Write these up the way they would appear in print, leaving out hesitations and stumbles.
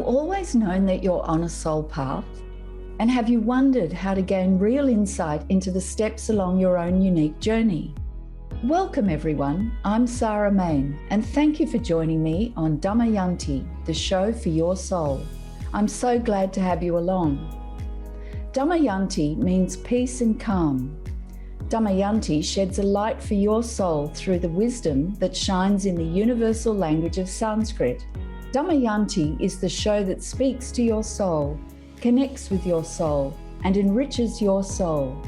always known that you're on a soul path? And have you wondered how to gain real insight into the steps along your own unique journey? Welcome everyone, I'm Sarah Main, and thank you for joining me on Damayanti, the show for your soul. I'm so glad to have you along. Damayanti means peace and calm. Damayanti sheds a light for your soul through the wisdom that shines in the universal language of Sanskrit. Damayanti is the show that speaks to your soul, connects with your soul, and enriches your soul.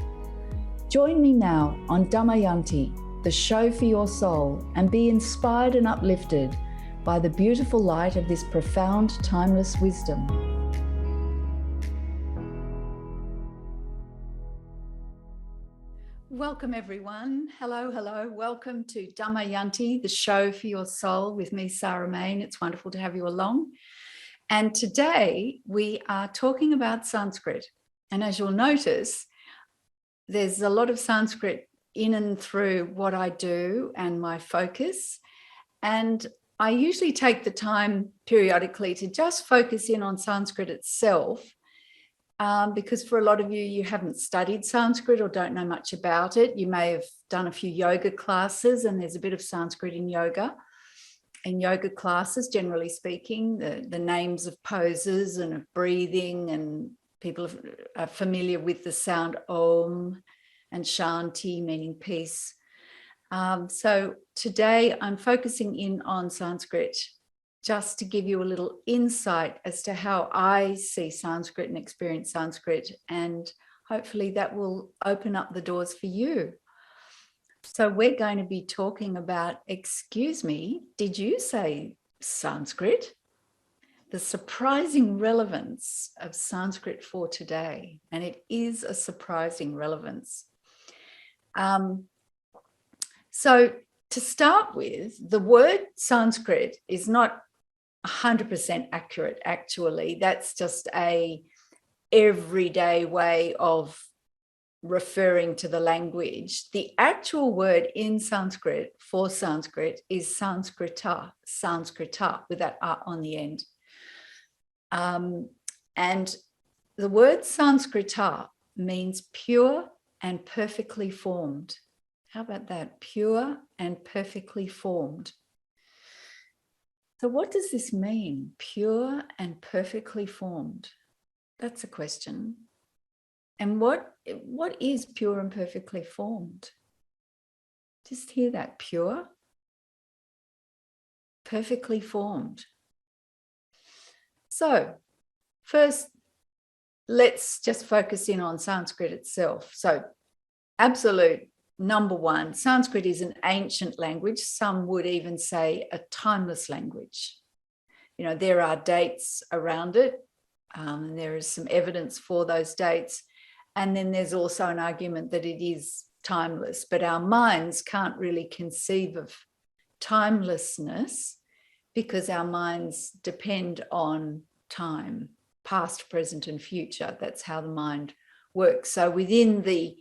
Join me now on Damayanti, the show for your soul, and be inspired and uplifted by the beautiful light of this profound, timeless wisdom. Welcome everyone. Hello. Welcome to Damayanti, the show for your soul with me, Sarah Main. It's wonderful to have you along. And today we are talking about Sanskrit. And as you'll notice, there's a lot of Sanskrit in and through what I do and my focus. And I usually take the time periodically to just focus in on Sanskrit itself. Because for a lot of you, you haven't studied Sanskrit or don't know much about it. You may have done a few yoga classes, and there's a bit of Sanskrit in yoga. In yoga classes, generally speaking, the names of poses and of breathing, and people are familiar with the sound Om and Shanti, meaning peace. So today I'm focusing in on Sanskrit, just to give you a little insight as to how I see Sanskrit and experience Sanskrit, and hopefully that will open up the doors for you. So we're going to be talking about, excuse me, did you say Sanskrit? The surprising relevance of Sanskrit for today, and it is a surprising relevance. So to start with, the word Sanskrit is not 100% accurate, actually. That's just a everyday way of referring to the language. The actual word in Sanskrit for Sanskrit is Sanskrita, with that on the end. And the word Sanskrita means pure and perfectly formed. How about that? Pure and perfectly formed. So what does this mean? Pure and perfectly formed? That's a question. And what is pure and perfectly formed? Just hear that, pure, perfectly formed. So first, let's just focus in on Sanskrit itself. So absolute number one, Sanskrit is an ancient language. Some would even say a timeless language. You know, there are dates around it, and there is some evidence for those dates. And then there's also an argument that it is timeless, but our minds can't really conceive of timelessness because our minds depend on time, past, present, and future. That's how the mind works. So within the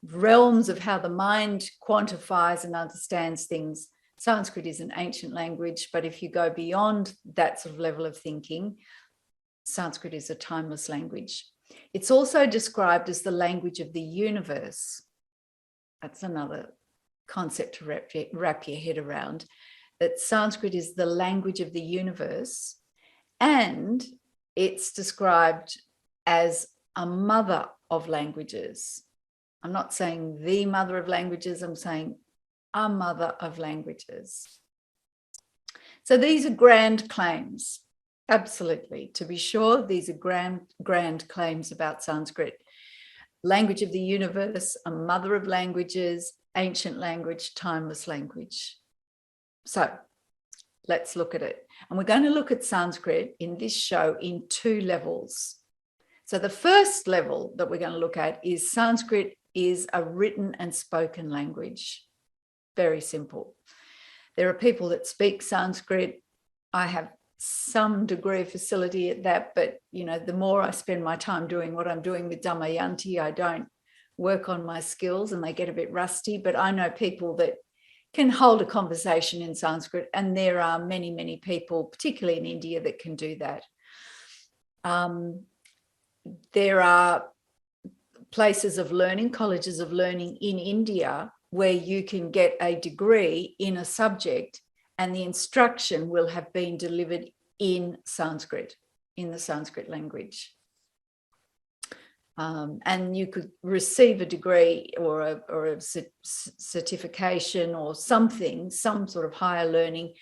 realms of how the mind quantifies and understands things, Sanskrit is an ancient language, but if you go beyond that sort of level of thinking, Sanskrit is a timeless language. It's also described as the language of the universe. That's another concept to wrap your head around, that Sanskrit is the language of the universe, and it's described as a mother of languages. I'm not saying the mother of languages, I'm saying a mother of languages. So these are grand claims, absolutely. To be sure, these are grand claims about Sanskrit. Language of the universe, a mother of languages, ancient language, timeless language. So let's look at it. And we're going to look at Sanskrit in this show in two levels. So the first level that we're going to look at is Sanskrit is a written and spoken language. Very simple. There are people that speak Sanskrit. I have some degree of facility at that, but you know, the more I spend my time doing what I'm doing with Damayanti, I don't work on my skills and they get a bit rusty. But I know people that can hold a conversation in Sanskrit, and there are many people, particularly in India, that can do that. There are places of learning, colleges of learning in India, where you can get a degree in a subject and the instruction will have been delivered in Sanskrit, in the Sanskrit language. And you could receive a degree or a certification or something, some sort of higher learning.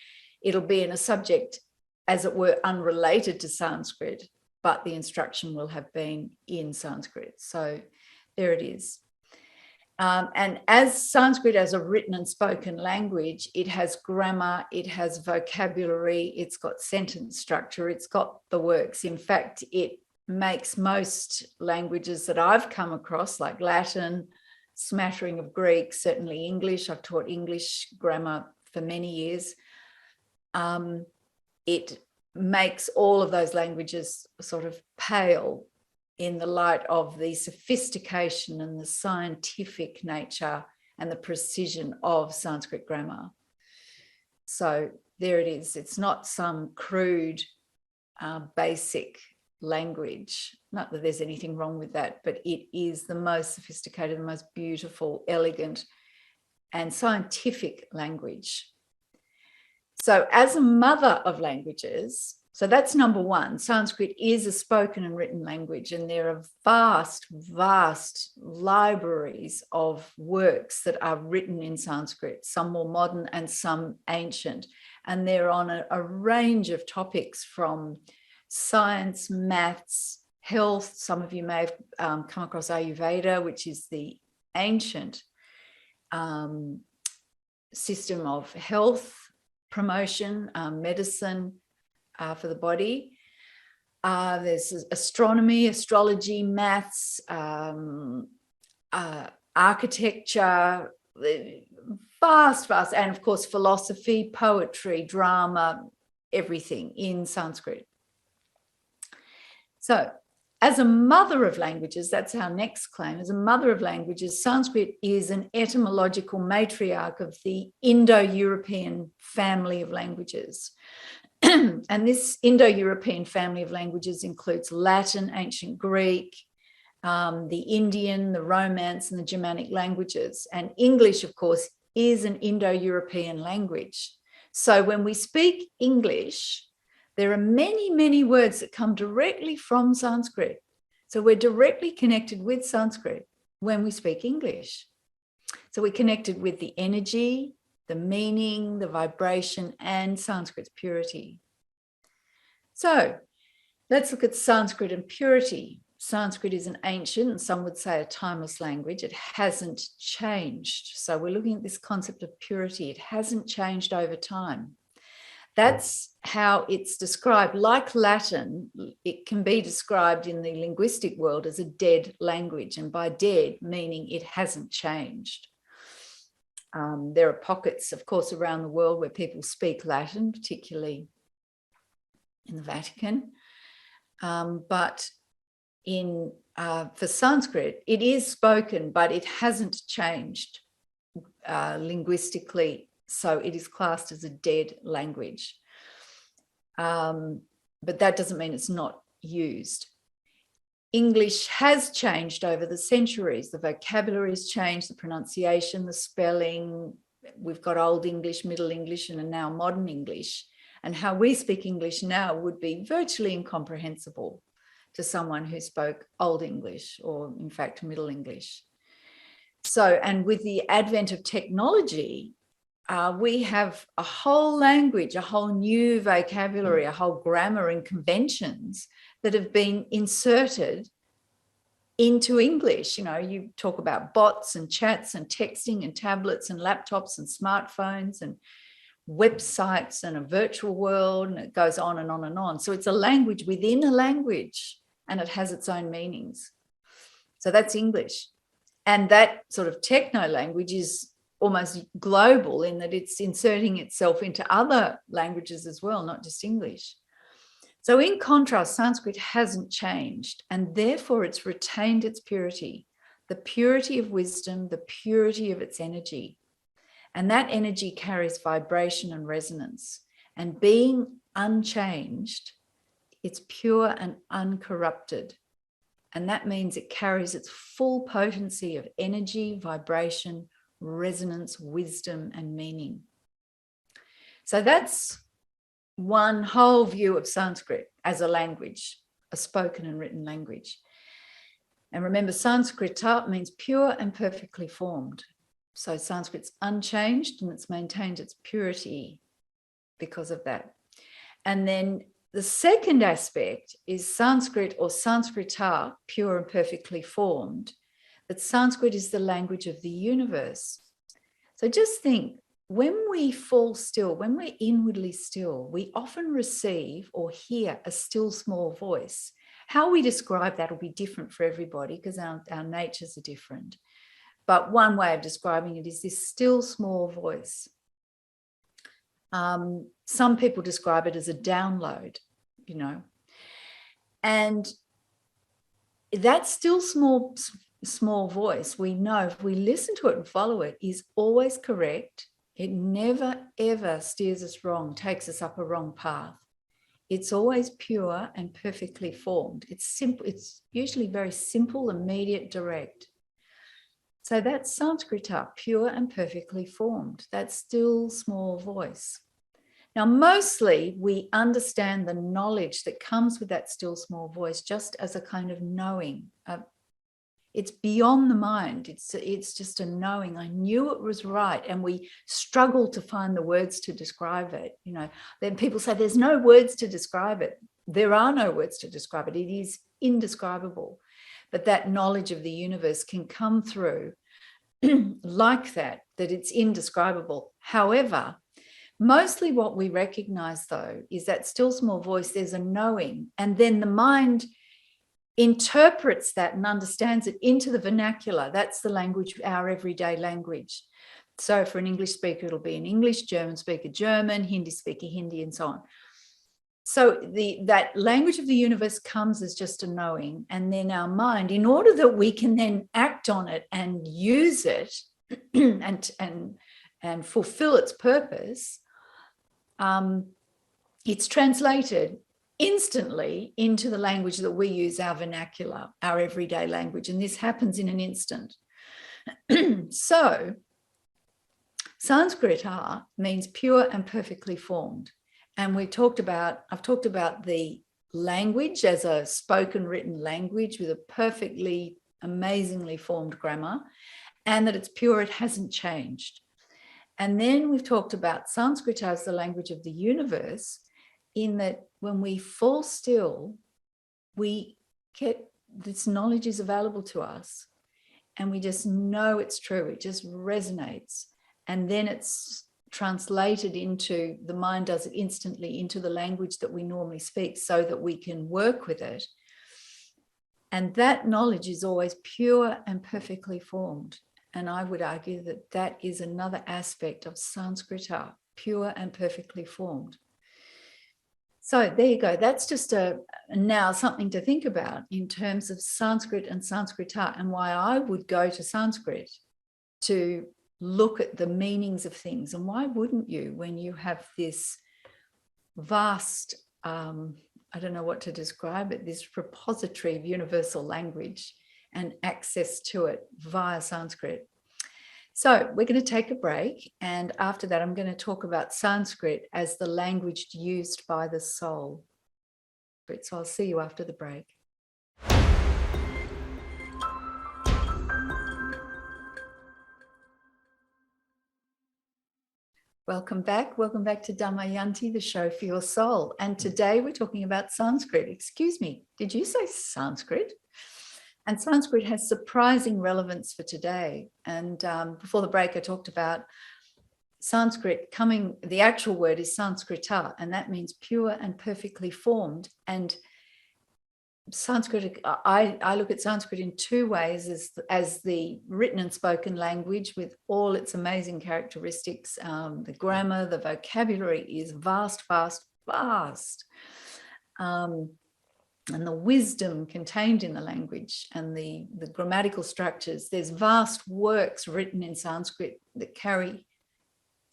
It'll be in a subject, as it were, unrelated to Sanskrit, but the instruction will have been in Sanskrit. So there it is. And as Sanskrit as a written and spoken language, it has grammar, it has vocabulary, it's got sentence structure, it's got the works. In fact, it makes most languages that I've come across, like Latin, smattering of Greek, certainly English. I've taught English grammar for many years. It makes all of those languages sort of pale in the light of the sophistication and the scientific nature and the precision of Sanskrit grammar. So there it is. It's not some crude, basic language. Not that there's anything wrong with that, but it is the most sophisticated, the most beautiful, elegant, and scientific language. So as a mother of languages, so that's number one. Sanskrit is a spoken and written language, and there are vast, vast libraries of works that are written in Sanskrit, some more modern and some ancient. And they're on a range of topics, from science, maths, health. Some of you may have come across Ayurveda, which is the ancient system of health promotion, medicine for the body. There's astronomy, astrology, maths, architecture, vast, and of course philosophy, poetry, drama, everything in Sanskrit. So as a mother of languages, that's our next claim. As a mother of languages, Sanskrit is an etymological matriarch of the Indo-European family of languages. And this Indo-European family of languages includes Latin, ancient Greek, the Indian, the Romance, and the Germanic languages. And English, of course, is an Indo-European language. So when we speak English, there are many, many words that come directly from Sanskrit. So we're directly connected with Sanskrit when we speak English. So we're connected with the energy, the meaning, the vibration, and Sanskrit's purity. So let's look at Sanskrit and purity. Sanskrit is an ancient, and some would say a timeless language. It hasn't changed. So we're looking at this concept of purity. It hasn't changed over time. That's how it's described. Like Latin, it can be described in the linguistic world as a dead language, and by dead meaning it hasn't changed. There are pockets, of course, around the world where people speak Latin, particularly in the Vatican. But for Sanskrit, it is spoken, but it hasn't changed linguistically. So it is classed as a dead language. But that doesn't mean it's not used. English has changed over the centuries. The vocabulary has changed, the pronunciation, the spelling. We've got Old English, Middle English, and now Modern English. And how we speak English now would be virtually incomprehensible to someone who spoke Old English, or in fact, Middle English. So, and with the advent of technology, we have a whole language, a whole new vocabulary, a whole grammar and conventions that have been inserted into English. You know, you talk about bots and chats and texting and tablets and laptops and smartphones and websites and a virtual world, and it goes on and on and on. So it's a language within a language, and it has its own meanings. So that's English. And that sort of techno language is almost global in that it's inserting itself into other languages as well, not just English. So in contrast, Sanskrit hasn't changed, and therefore it's retained its purity, the purity of wisdom, the purity of its energy. And that energy carries vibration and resonance. And being unchanged It's pure and uncorrupted. And that means it carries its full potency of energy, vibration, resonance, wisdom, and meaning. So that's one whole view of Sanskrit as a language, a spoken and written language. And remember, Sanskrita means pure and perfectly formed. So Sanskrit's unchanged and it's maintained its purity because of that. And then the second aspect is Sanskrit or Sanskrita, pure and perfectly formed, that Sanskrit is the language of the universe. So just think, when we fall still, when we're inwardly still, we often receive or hear a still small voice. How we describe that will be different for everybody because our natures are different. But one way of describing it is this still small voice. Some people describe it as a download, you know. And that still small voice, we know if we listen to it and follow it, is always correct. It never, ever steers us wrong, takes us up a wrong path. It's always pure and perfectly formed. It's simple. It's usually very simple, immediate, direct. So that's Sanskrita, pure and perfectly formed. That still small voice. Now, mostly we understand the knowledge that comes with that still small voice just as a kind of knowing. It's beyond the mind. It's just a knowing. I knew it was right. And we struggle to find the words to describe it. You know, then people say there's no words to describe it. There are no words to describe it. It is indescribable. But that knowledge of the universe can come through like that it's indescribable. However, mostly what we recognize, though, is that still small voice, there's a knowing. And then the mind interprets that and understands it into the vernacular. That's the language, our everyday language. So for an English speaker, it'll be in English, German speaker, German, Hindi speaker, Hindi, and so on. So that language of the universe comes as just a knowing. And then our mind, in order that we can then act on it and use it and fulfill its purpose, it's translated instantly into the language that we use, our vernacular, our everyday language. And this happens in an instant. So Sanskrita means pure and perfectly formed. And I've talked about the language as a spoken written language with a perfectly, amazingly formed grammar, and that it's pure, it hasn't changed. And then we've talked about Sanskrit as the language of the universe, in that when we fall still, we get this knowledge is available to us and we just know it's true. It just resonates. And then it's translated into, the mind does it instantly into the language that we normally speak so that we can work with it. And that knowledge is always pure and perfectly formed. And I would argue that that is another aspect of Sanskrita, pure and perfectly formed. So there you go. That's just now something to think about in terms of Sanskrit and Sanskrita, and why I would go to Sanskrit to look at the meanings of things. And why wouldn't you, when you have this vast, I don't know what to describe it, this repository of universal language and access to it via Sanskrit. So we're going to take a break, and after that I'm going to talk about Sanskrit as the language used by the soul. So I'll see you after the break. Welcome back. Welcome back to Damayanti, the show for your soul. And today we're talking about Sanskrit. Excuse me, did you say Sanskrit? And Sanskrit has surprising relevance for today. And before the break, I talked about Sanskrit coming, the actual word is Sanskrita, and that means pure and perfectly formed. And Sanskrit, I look at Sanskrit in two ways, as the written and spoken language with all its amazing characteristics. The grammar, the vocabulary is vast, vast, vast. And the wisdom contained in the language and the grammatical structures. There's vast works written in Sanskrit that carry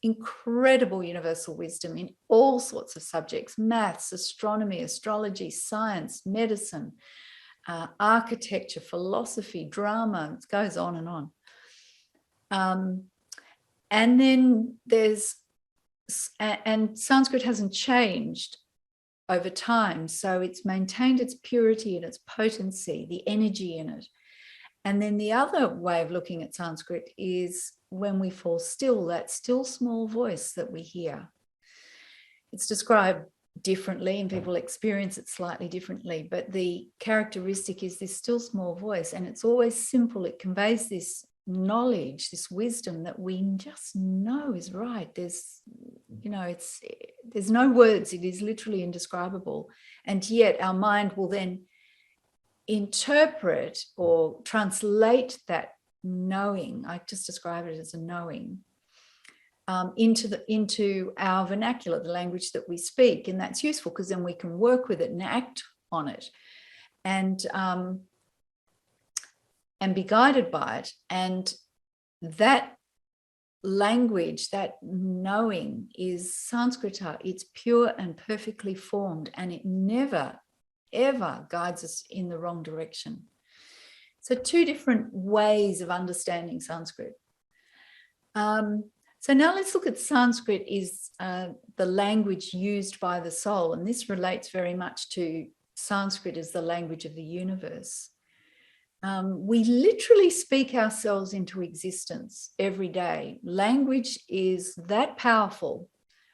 incredible universal wisdom in all sorts of subjects: maths, astronomy, astrology, science, medicine, architecture, philosophy, drama. It goes on and on. And then and Sanskrit hasn't changed over time, so it's maintained its purity and its potency, the energy in it. And then the other way of looking at Sanskrit is when we fall still, that still small voice that we hear. It's described differently and people experience it slightly differently, but the characteristic is this still small voice, and it's always simple. It conveys this knowledge, this wisdom that we just know is right. There's no words. It is literally indescribable. And yet our mind will then interpret or translate that knowing, I just describe it as a knowing, into our vernacular, the language that we speak. And that's useful because then we can work with it and act on it and be guided by it. And that language, that knowing, is Sanskrita. It's pure and perfectly formed, and it never ever guides us in the wrong direction. So two different ways of understanding Sanskrit. So now let's look at Sanskrit is the language used by the soul, and this relates very much to Sanskrit as the language of the universe. We literally speak ourselves into existence every day. Language is that powerful.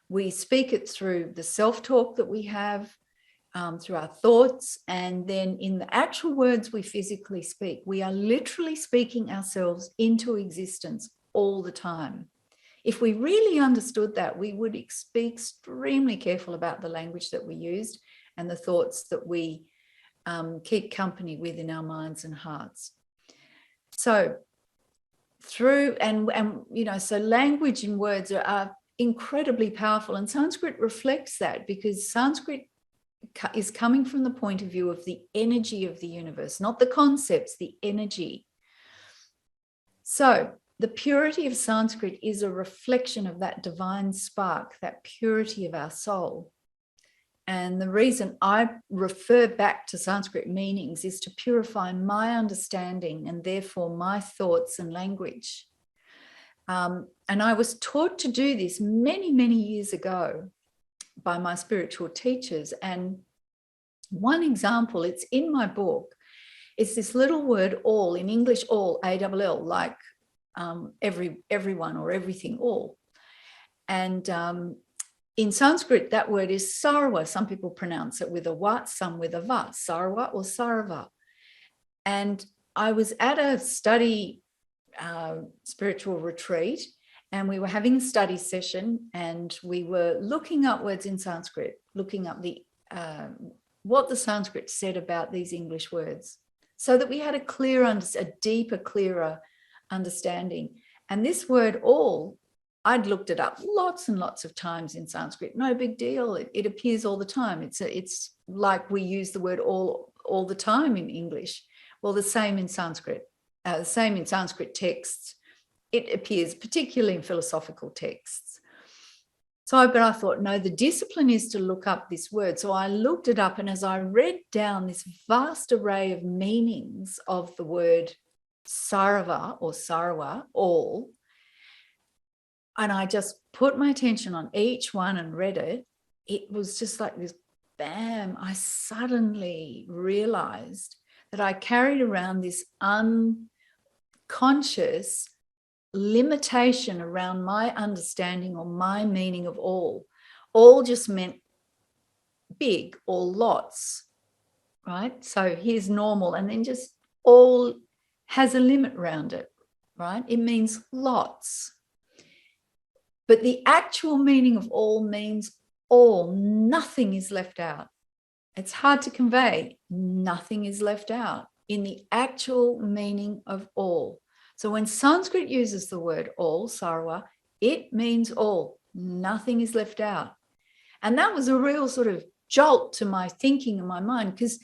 We speak it through the self-talk that we have, through our thoughts, and then in the actual words we physically speak. We are literally speaking ourselves into existence all the time. If we really understood that, we would be extremely careful about the language that we used and the thoughts that we keep company with in our minds and hearts. So so language and words are incredibly powerful, and Sanskrit reflects that, because Sanskrit is coming from the point of view of the energy of the universe, not the concepts, the energy. So the purity of Sanskrit is a reflection of that divine spark, that purity of our soul. And the reason I refer back to Sanskrit meanings is to purify my understanding and therefore my thoughts and language. And I was taught to do this many, many years ago by my spiritual teachers. And one example, it's in my book, it's this little word all, in English all, A-double-L, like everyone or everything, all. And in Sanskrit, that word is sarva. Some people pronounce it with a wa, some with a va, sarva or sarva. And I was at a study spiritual retreat, and we were having a study session, and we were looking up words in Sanskrit, looking up what the Sanskrit said about these English words, so that we had a deeper, clearer understanding. And this word all, I'd looked it up lots and lots of times in Sanskrit. No big deal. It appears all the time. It's like we use the word all the time in English. Well, the same in Sanskrit. The same in Sanskrit texts. It appears particularly in philosophical texts. But I thought, no, the discipline is to look up this word. So I looked it up, and as I read down this vast array of meanings of the word sarva or sarva, all, and I just put my attention on each one and read it, it was just like this, bam, I suddenly realized that I carried around this unconscious limitation around my understanding or my meaning of all. All just meant big or lots, right? So here's normal, and then just all has a limit around it, right? It means lots. But the actual meaning of all means all. Nothing is left out. It's hard to convey. Nothing is left out in the actual meaning of all. So when Sanskrit uses the word all, sarva, it means all. Nothing is left out. And that was a real sort of jolt to my thinking and my mind, because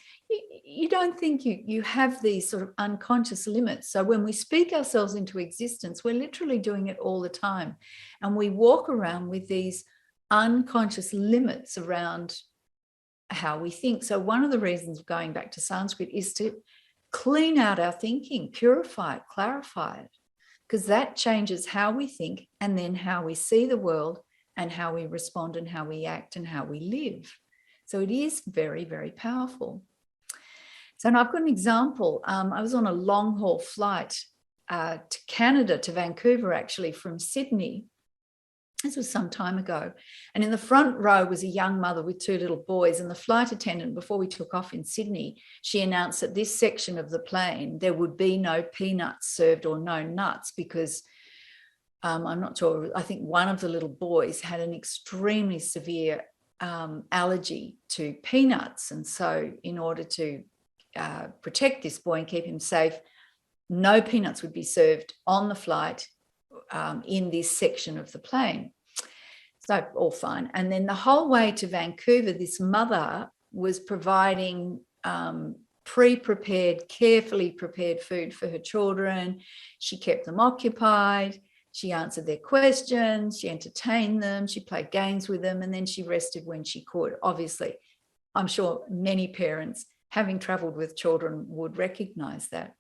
you don't think you have these sort of unconscious limits. So when we speak ourselves into existence, we're literally doing it all the time. And we walk around with these unconscious limits around how we think. So one of the reasons of going back to Sanskrit is to clean out our thinking, purify it, clarify it, because that changes how we think and then how we see the world and how we respond and how we act and how we live. So it is very, very powerful. So I've got an example. I was on a long haul flight to Canada, to Vancouver, actually, from Sydney. This was some time ago. And in the front row was a young mother with two little boys. And the flight attendant, before we took off in Sydney, she announced that this section of the plane, there would be no peanuts served or no nuts, because I'm not sure, I think one of the little boys had an extremely severe allergy to peanuts. And so in order to protect this boy and keep him safe, no peanuts would be served on the flight in this section of the plane. So all fine. And then the whole way to Vancouver, this mother was providing pre-prepared, carefully prepared food for her children. She kept them occupied. She answered their questions. She entertained them. She played games with them. And then she rested when she could. Obviously, I'm sure many parents, having traveled with children, would recognize that.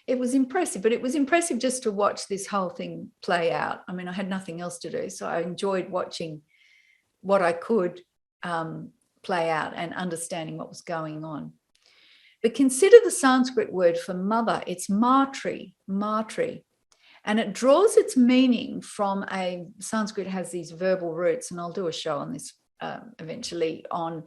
It was impressive, but it was impressive just to watch this whole thing play out. I mean, I had nothing else to do, so I enjoyed watching what I could play out and understanding what was going on. But consider the Sanskrit word for mother. It's matri, and it draws its meaning from Sanskrit has these verbal roots, and I'll do a show on this eventually, on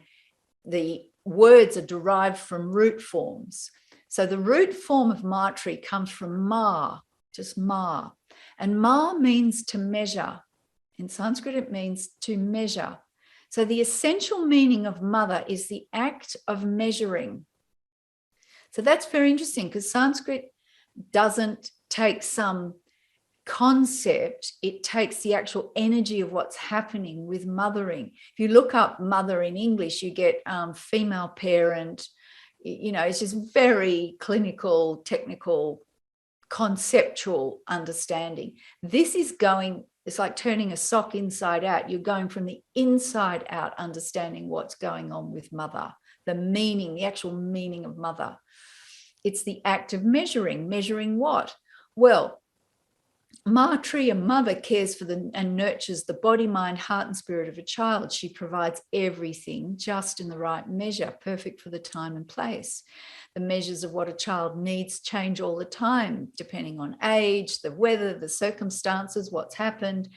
the words are derived from root forms. So the root form of matri comes from ma, just ma. And ma means to measure. In Sanskrit, it means to measure. So the essential meaning of mother is the act of measuring. So that's very interesting, because Sanskrit doesn't take some concept, it takes the actual energy of what's happening with mothering. If you look up mother in English, you get female parent. You know, it's just very clinical, technical, conceptual understanding. This is going, it's like turning a sock inside out. You're going from the inside out, understanding what's going on with mother, the meaning, the actual meaning of mother. It's the act of measuring. Measuring what? Well, Matri, a mother, cares for and nurtures the body, mind, heart, and spirit of a child. She provides everything just in the right measure, perfect for the time and place. The measures of what a child needs change all the time, depending on age, the weather, the circumstances, what's happened.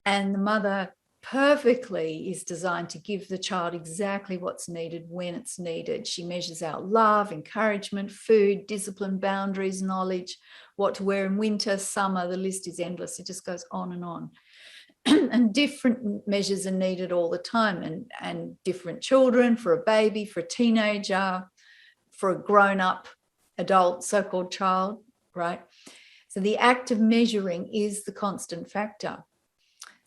And the mother perfectly is designed to give the child exactly what's needed when it's needed. She measures out love, encouragement, food, discipline, boundaries, knowledge, what to wear in winter, summer, the list is endless. It just goes on and on. And different measures are needed all the time, and different children, for a baby, for a teenager, for a grown-up adult, so-called child, right? So the act of measuring is the constant factor.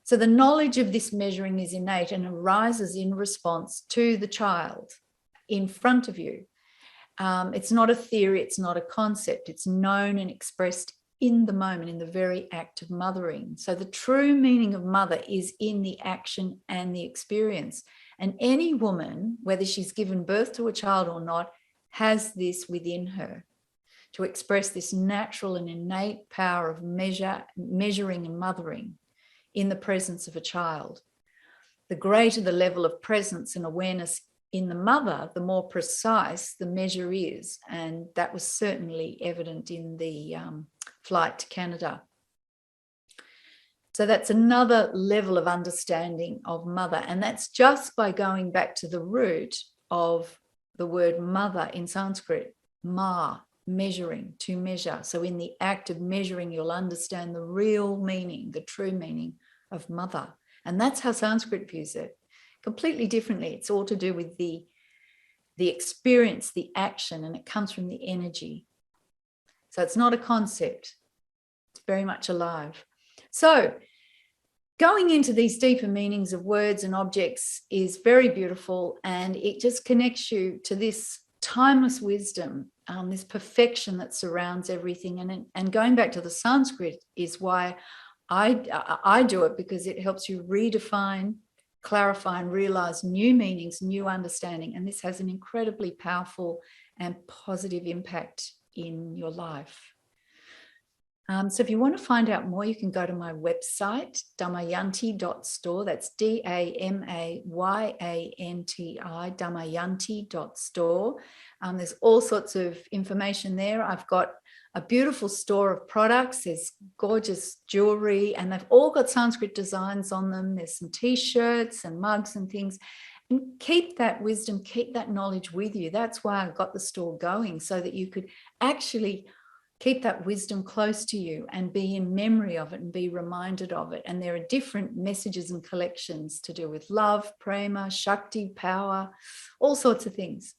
So the knowledge of this measuring is innate and arises in response to the child in front of you. It's not a theory, it's not a concept. It's known and expressed in the moment, in the very act of mothering. So the true meaning of mother is in the action and the experience. And any woman, whether she's given birth to a child or not, has this within her to express this natural and innate power of measuring and mothering in the presence of a child. The greater the level of presence and awareness in the mother, the more precise the measure is. And that was certainly evident in the flight to Canada. So that's another level of understanding of mother. And that's just by going back to the root of the word mother in Sanskrit, ma, measuring, to measure. So in the act of measuring, you'll understand the real meaning, the true meaning of mother. And that's how Sanskrit views it, completely differently. It's all to do with the experience, the action, and it comes from the energy. So it's not a concept. It's very much alive. So going into these deeper meanings of words and objects is very beautiful, and it just connects you to this timeless wisdom, this perfection that surrounds everything. And going back to the Sanskrit is why I do it, because it helps you redefine, clarify, and realize new meanings, new understanding. And this has an incredibly powerful and positive impact in your life. So if you want to find out more, you can go to my website, damayanti.store. That's Damayanti, damayanti.store. There's all sorts of information there. I've got a beautiful store of products. There's gorgeous jewelry, and they've all got Sanskrit designs on them. There's some t-shirts and mugs and things. And keep that wisdom, keep that knowledge with you. That's why I got the store going, so that you could actually keep that wisdom close to you and be in memory of it and be reminded of it. And there are different messages and collections to do with love, prema, shakti, power, all sorts of things.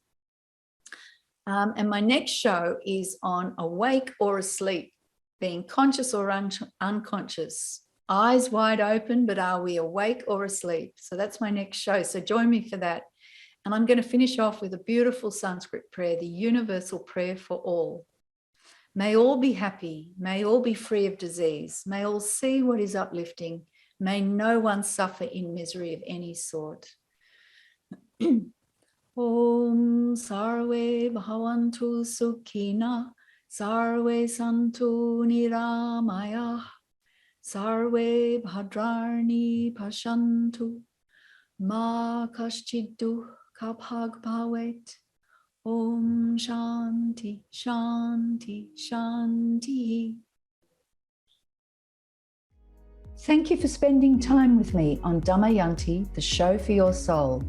And my next show is on awake or asleep, being conscious or unconscious, eyes wide open, but are we awake or asleep? So that's my next show. So join me for that. And I'm going to finish off with a beautiful Sanskrit prayer, the universal prayer for all. May all be happy. May all be free of disease. May all see what is uplifting. May no one suffer in misery of any sort. Om sarve bhavantu sukhina, sarve santu niramaya, sarve bhadrarni pashantu, ma kaschid dukkha bhag bhavet. Om Shanti, Shanti, Shanti. Thank you for spending time with me on Damayanti, the show for your soul.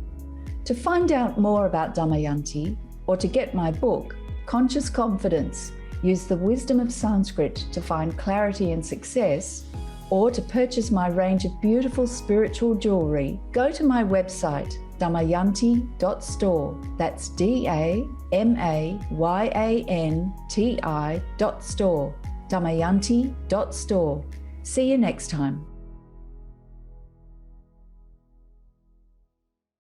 To find out more about Damayanti, or to get my book, Conscious Confidence, Use the Wisdom of Sanskrit to Find Clarity and Success, or to purchase my range of beautiful spiritual jewelry, go to my website, damayanti.store. That's DAMAYANTI.store. Damayanti.store. See you next time.